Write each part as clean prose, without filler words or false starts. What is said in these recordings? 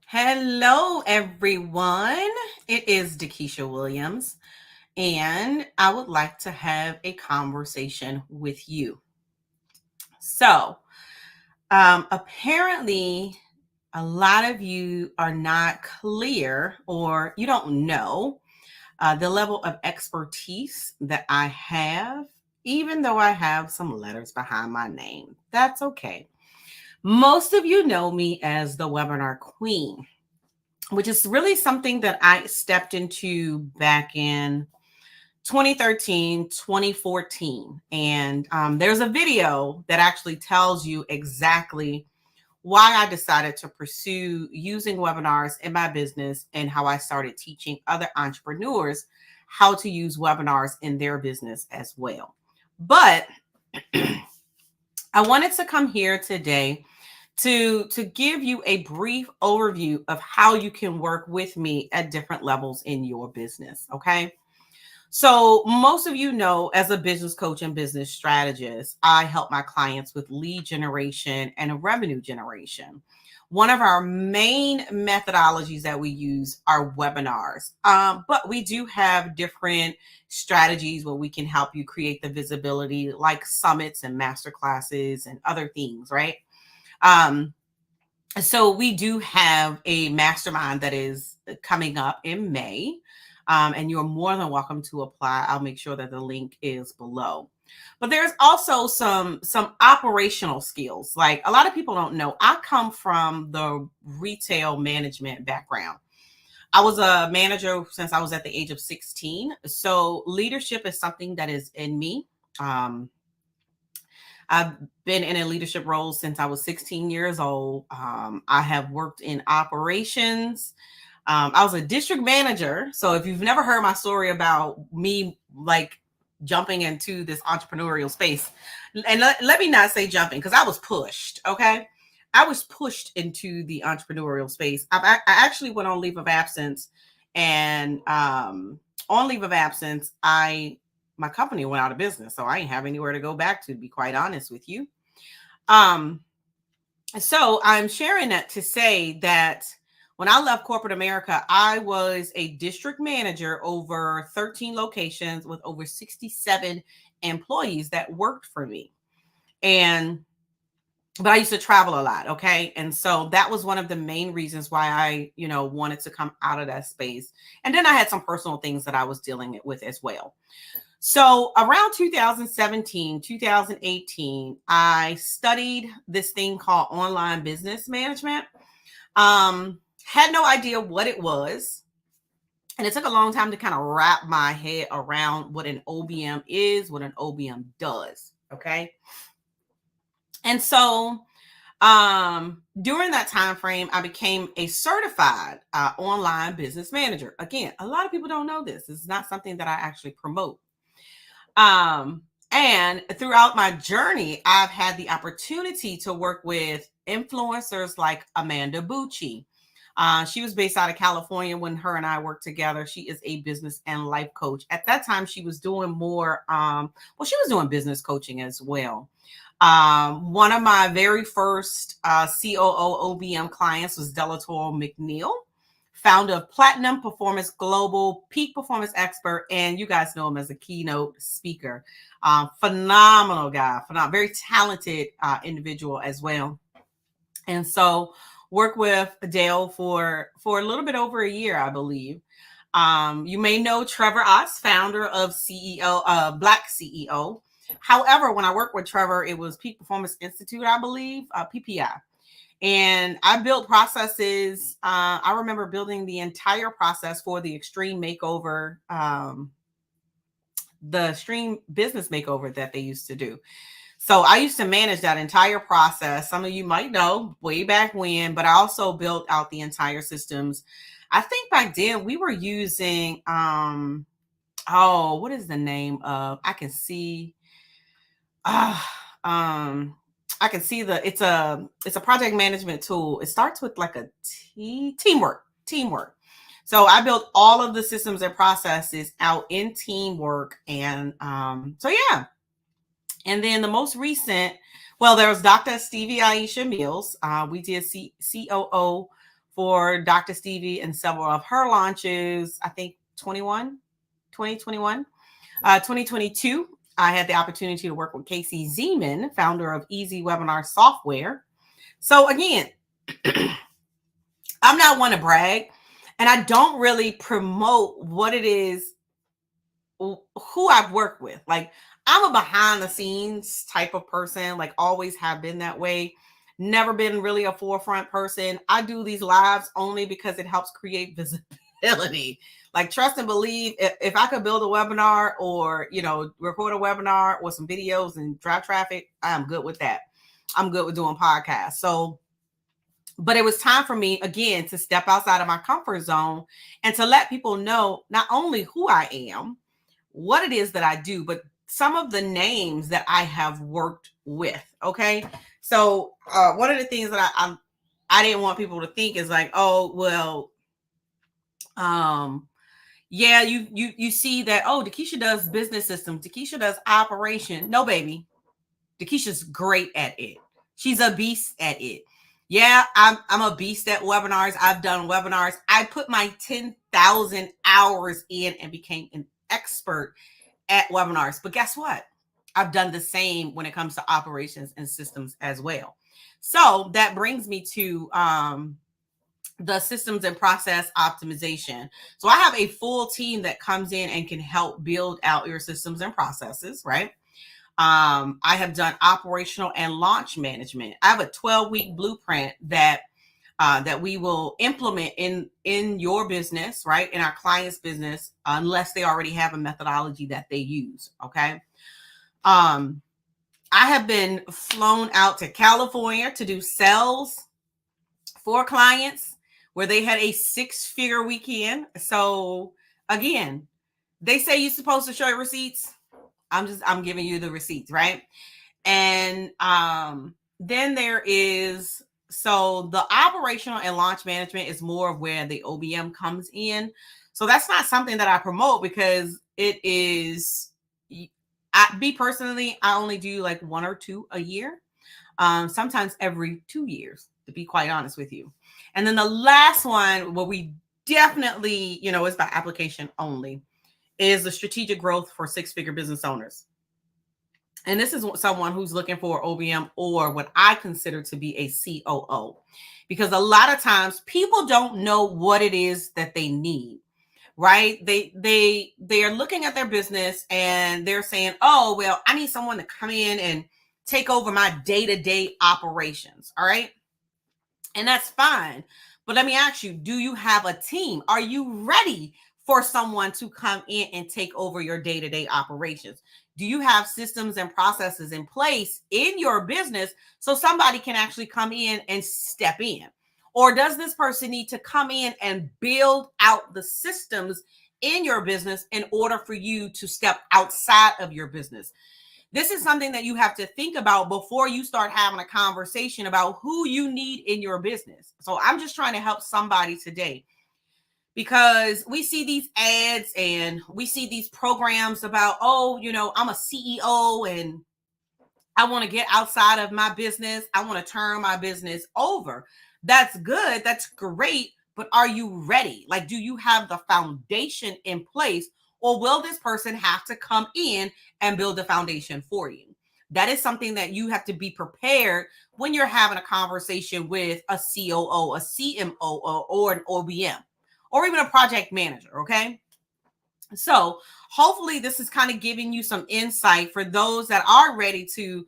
Hello, everyone. It is DeKesha Williams, and I would like to have a conversation with you. So, apparently, a lot of you are not clear or you don't know the level of expertise that I have, even though I have some letters behind my name. That's okay. Most of you know me as the webinar queen, which is really something that I stepped into back in 2013, 2014. And there's a video that actually tells you exactly why I decided to pursue using webinars in my business and how I started teaching other entrepreneurs how to use webinars in their business as well. But I wanted to come here today to give you a brief overview of how you can work with me at different levels in your business. Okay. So most of you know, as a business coach and business strategist, I help my clients with lead generation and revenue generation. One of our main methodologies that we use are webinars, but we do have different strategies where we can help you create the visibility, like summits and master classes and other things, right? So we do have a mastermind that is coming up in May, and you're more than welcome to apply. I'll make sure that the link is below. But there's also some operational skills. Like a lot of people don't know, I come from the retail management background. I was a manager since I was at the age of 16. So leadership is something that is in me. I've been in a leadership role since I was 16 years old. I have worked in operations. I was a district manager. So if you've never heard my story about me like jumping into this entrepreneurial space, and let me not say jumping because I was pushed. Okay. I was pushed into the entrepreneurial space. I actually went on leave of absence, and on leave of absence, my company went out of business, so I didn't have anywhere to go back to be quite honest with you. So I'm sharing that to say that when I left corporate America, I was a district manager over 13 locations with over 67 employees that worked for me. But I used to travel a lot. Okay. And so that was one of the main reasons why I, wanted to come out of that space. And then I had some personal things that I was dealing with as well. So around 2017, 2018, I studied this thing called online business management. Had no idea what it was. And it took a long time to kind of wrap my head around what an OBM is, what an OBM does. Okay. And so during that time frame, I became a certified online business manager. Again, a lot of people don't know this. It's not something that I actually promote. And throughout my journey, I've had the opportunity to work with influencers like Amanda Bucci. She was based out of California when her and I worked together. She is a business and life coach. At that time, she was doing more, she was doing business coaching as well. One of my very first COO OBM clients was Delatorro McNeal, founder of Platinum Performance Global, peak performance expert, and you guys know him as a keynote speaker. Phenomenal guy, very talented individual as well. And so worked with Dale for a little bit over a year, I believe. You may know Trevor Otts, founder of BlackCEO. However, when I worked with Trevor, it was Peak Performance Institute, I believe, PPI. And I built processes. I remember building the entire process for the extreme makeover, the extreme business makeover that they used to do. So I used to manage that entire process. Some of you might know way back when, but I also built out the entire systems. I think back then we were using, what is the name of, I can see, I can see it's a project management tool. It starts with like a teamwork. So I built all of the systems and processes out in teamwork. And so, yeah. And then the most recent, there was Dr. Stevie Aisha Mills. We did COO for Dr. Stevie and several of her launches. I think 2021. 2022, I had the opportunity to work with Casey Zeman, founder of EasyWebinar software. So again, I'm not one to brag, and I don't really promote what it is, who I've worked with. Like, I'm a behind the scenes type of person, like always have been that way. Never been really a forefront person. I do these lives only because it helps create visibility. Like, trust and believe, if I could build a webinar or, record a webinar or some videos and drive traffic, I'm good with that. I'm good with doing podcasts. So, but it was time for me, again, to step outside of my comfort zone and to let people know not only who I am, what it is that I do, but some of the names that I have worked with. Okay. So one of the things that I didn't want people to think is like, oh, well, yeah, you see that, oh, DeKesha does business systems. DeKesha does operation. No, baby. DeKesha's great at it. She's a beast at it. Yeah, I'm a beast at webinars. I've done webinars. I put my 10,000 hours in and became an expert at webinars. But guess what? I've done the same when it comes to operations and systems as well. So that brings me to the systems and process optimization. So I have a full team that comes in and can help build out your systems and processes, right? I have done operational and launch management. I have a 12-week blueprint that we will implement in your business, right? In our client's business, unless they already have a methodology that they use. Okay. I have been flown out to California to do sales for clients where they had a 6-figure weekend. So again, they say you're supposed to show your receipts. I'm giving you the receipts, right? And then there is, so the operational and launch management is more of where the OBM comes in. So that's not something that I promote because it is, me personally, I only do like 1 or 2 a year. Sometimes every 2 years, to be quite honest with you. And then the last one, where we definitely, is by application only, is the strategic growth for 6-figure business owners. And this is someone who's looking for OBM or what I consider to be a COO, because a lot of times people don't know what it is that they need, right? They are looking at their business and they're saying, oh, well, I need someone to come in and take over my day-to-day operations. All right. And that's fine. But let me ask you, do you have a team? Are you ready for someone to come in and take over your day-to-day operations? Do you have systems and processes in place in your business so somebody can actually come in and step in? Or does this person need to come in and build out the systems in your business in order for you to step outside of your business? This is something that you have to think about before you start having a conversation about who you need in your business. So I'm just trying to help somebody today, because we see these ads and we see these programs about, oh, I'm a CEO and I want to get outside of my business. I want to turn my business over. That's good. That's great. But are you ready? Like, do you have the foundation in place, or will this person have to come in and build the foundation for you? That is something that you have to be prepared when you're having a conversation with a COO, a CMO, or an OBM, or even a project manager. Okay. So hopefully this is kind of giving you some insight for those that are ready to,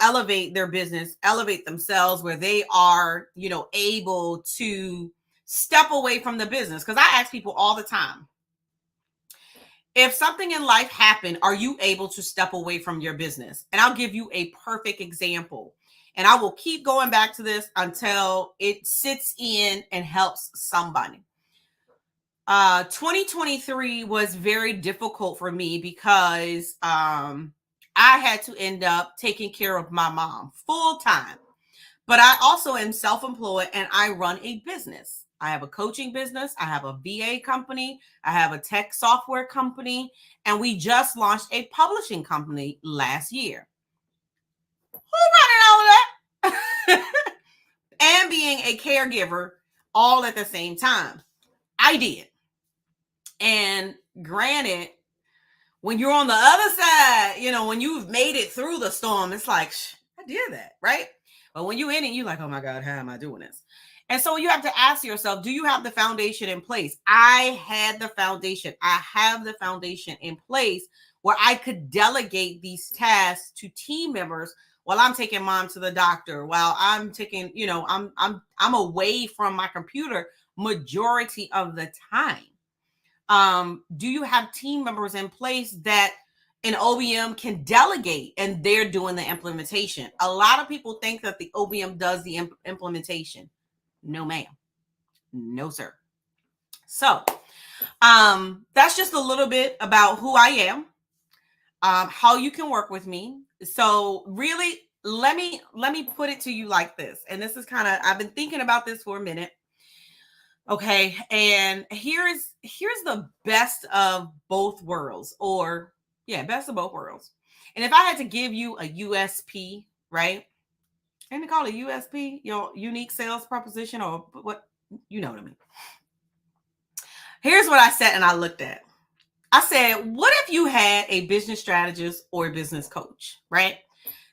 elevate their business, elevate themselves, where they are, able to step away from the business. Because I ask people all the time, if something in life happened, are you able to step away from your business? And I'll give you a perfect example. And I will keep going back to this until it sits in and helps somebody. 2023 was very difficult for me because I had to end up taking care of my mom full time. But I also am self-employed and I run a business. I have a coaching business. I have a VA company. I have a tech software company. And we just launched a publishing company last year. Who running all that? And being a caregiver all at the same time. I did. And granted, when you're on the other side, when you've made it through the storm, it's like, I did that, right? But when you're in it, you're like, oh my God, how am I doing this? And so you have to ask yourself, do you have the foundation in place? I had the foundation. I have the foundation in place where I could delegate these tasks to team members while I'm taking mom to the doctor, while I'm taking, I'm away from my computer majority of the time. Do you have team members in place that an OBM can delegate and they're doing the implementation? A lot of people think that the OBM does the implementation. No, ma'am. No, sir. So that's just a little bit about who I am, how you can work with me. So really, let me put it to you like this. And this is I've been thinking about this for a minute. Okay, and here's the best of both worlds, best of both worlds. And if I had to give you a USP, right? And they call it USP, your unique sales proposition, or what, you know what I mean. Here's what I said, and I looked at. I said, what if you had a business strategist or a business coach, right?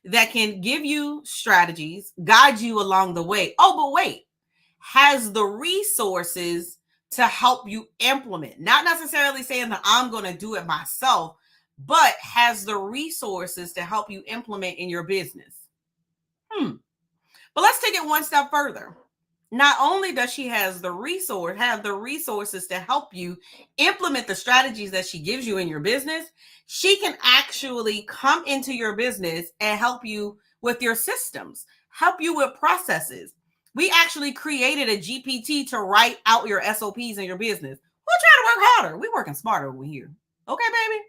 That can give you strategies, guide you along the way. Oh, but wait, has the resources to help you implement. Not necessarily saying that I'm going to do it myself, but has the resources to help you implement in your business. But let's take it one step further. Not only does she have the resources to help you implement the strategies that she gives you in your business, she can actually come into your business and help you with your systems, help you with processes. We actually created a GPT to write out your SOPs in your business. We're trying to work harder. We're working smarter over here. Okay, baby?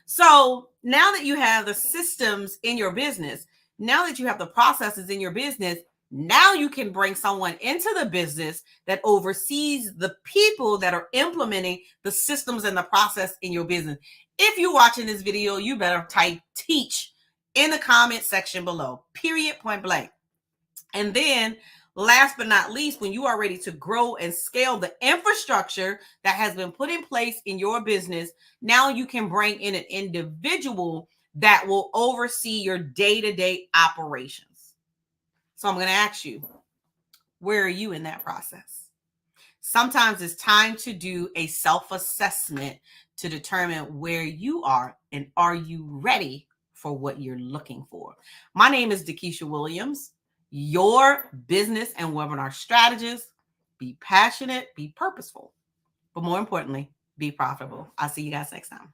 So now that you have the systems in your business, now that you have the processes in your business, now you can bring someone into the business that oversees the people that are implementing the systems and the process in your business. If you're watching this video, you better type teach in the comment section below, period, point blank. And then last but not least, when you are ready to grow and scale the infrastructure that has been put in place in your business, now you can bring in an individual that will oversee your day-to-day operations. So I'm going to ask you, where are you in that process? Sometimes it's time to do a self-assessment to determine where you are and are you ready for what you're looking for. My name is DeKesha Williams, your business and webinar strategist. Be passionate, be purposeful, but more importantly, be profitable. I'll see you guys next time.